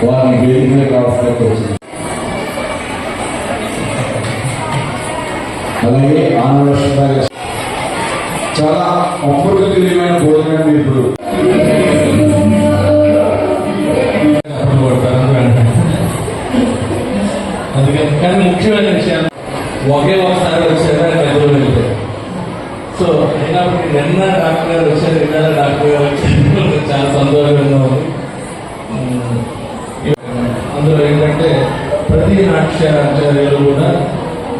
వారిని వేదిక కావడానికి వచ్చింది. అలాగే ఆనంద చాలా అమృతమైన భోజనం ఇప్పుడు అందుకని కానీ ముఖ్యమైన విషయాలు ఒకసారి వచ్చారు పెద్దలు వెళ్ళిపోయారు. సో అయినప్పటికీ నిన్న డాక్టర్ గారు వచ్చారు, నిన్న డాక్టర్ గారు వచ్చారు, చాలా సంతోషంగా ఉంది. అందులో ఏంటంటే ప్రతి నాట్యాచార్యులు కూడా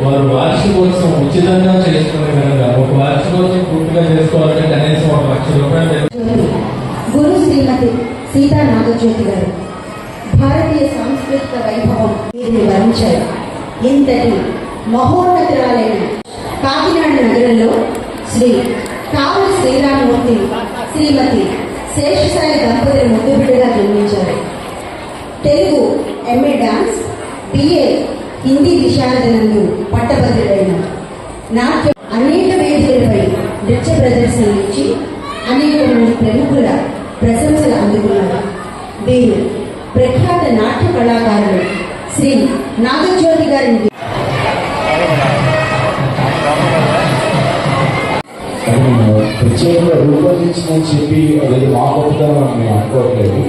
వారు వార్షికోత్సవం ఉచితంగా చేసుకునే విధంగా ఒక వార్షికోత్సవం పూర్తిగా చేసుకోవాలంటే కనీసం ₹1,00,000 గురు శ్రీమతి సీతా నాగజ్యోతి గారు భారతీయ సాంస్కృతిక వైభవం వీరిని వరించారు. ఇంతటి మహోన్నతురాలైన కాకినాడ నగరంలో శ్రీ కావలి శ్రీరామమూర్తి శ్రీమతి శేషసాయి దంపతులు ముద్దుబిడ్డగా జన్మించారు. Telugu MA dance, BA Hindi విశారదనందు పట్టభద్రుడైన నాట్యం అనేక వేదికలపై నృత్య ప్రదర్శనలు ఇచ్చి అనేక మంది ప్రముఖుల ప్రశంసలు అందుకున్నారు. వీరు ప్రఖ్యాత నాట్య కళాకారులు శ్రీ నాగజ్యోతి గారిని ప్రత్యేకంగా రూపొందించిందని చెప్పి అది మా గొప్పతనం మేము అనుకోవట్లేదు.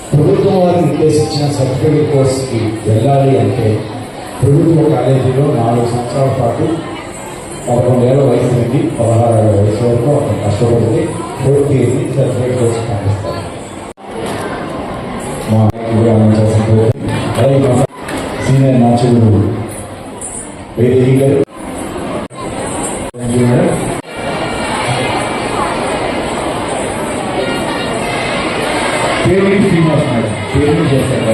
ప్రభుత్వం వారు నిర్దేశించిన సర్టిఫికేట్ కోర్సుకి వెళ్ళాలి అంటే ప్రభుత్వ కాలేజీలో 4 సంవత్సరాల పాటు 11 ఏళ్ల వయసు నుండి 16 ఏళ్ల వయసు వరకు అక్కడ కష్టపడితే 4th ఇయర్ని సర్టిఫికేట్ కోర్సు పంపిస్తారు. మా అలాగే సీనియర్ నాచకుడు వేదేవి గారు, పేరు శ్రీనివాస్ మేడం పేరు చేస్తారు.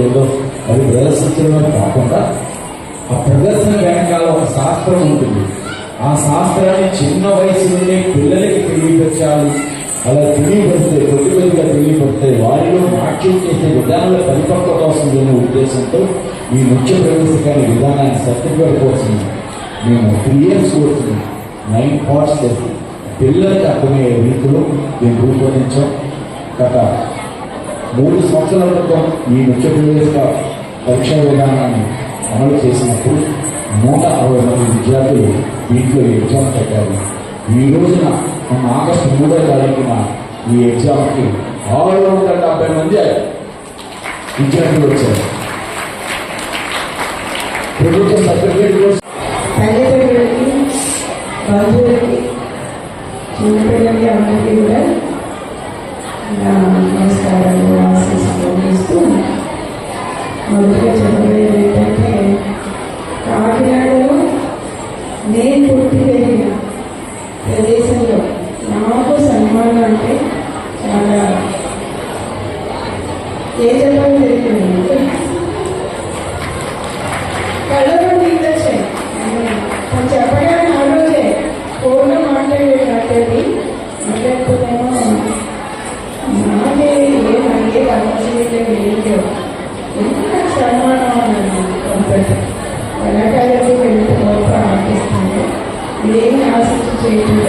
ఏదో అది ప్రదర్శించడమే కాకుండా ఆ ప్రదర్శన వెనకాల ఒక శాస్త్రం ఉంటుంది. ఆ శాస్త్రాన్ని చిన్న వయసు నుండి పిల్లలకి తెలియపరచాలి. అలా తెలియపడితే కొద్దిగా తెలియపడితే వారిలో నాట్యం చేసే విధానాల పరిపక్వత వస్తుందనే ఉద్దేశంతో ఈ నృత్య ప్రవేశకాల విధానాన్ని సర్టిఫికేట్ కోసం మేము 3 years కోర్సుని 9 parts చేసి పిల్లలకి అర్థమయ్యే రీతిలో మేము రూపొందించాం. గత 3 సంవత్సరాల క్రితం ఈ నృత్య ప్రవేశ పరీక్షా విధానాన్ని అమలు చేసినప్పుడు 160 మంది విద్యార్థులు దీంట్లో ఎగ్జామ్ పెట్టారు. ఈ రోజున మన ఆగస్టు 3వ తారీఖున ఈ ఎగ్జామ్కి 670 మంది విద్యార్థులు వచ్చారు. ప్రభుత్వ సర్టిఫికేట్ కోర్సు తల్లిదండ్రులకి, బంధువులకి, చిన్నపిల్లలకి అందరికీ కూడా నమస్కారాలు ఆశీస్సులు. మొదటిగా చెప్పలేదు ఏంటంటే కాకినాడలో నేను పుట్టి పెరిగిన ప్రదేశంలో నాకు సన్మానం అంటే చాలా ఏ చెప్పాలో తెలియదు. కళ్ళలో నీళ్ళు వచ్చాయి. చెప్పగానే ఆ రోజే ఫోన్లో మాట్లాడేది మాట్లాడుతున్నామో నాకే ఏ అవసరం ఏంటో ఎంత సన్మానం అన్నది కళాకారులకు ఎంత గొప్ప ఆర్టిస్ట్ ఏమి ఆసక్తి చేయడం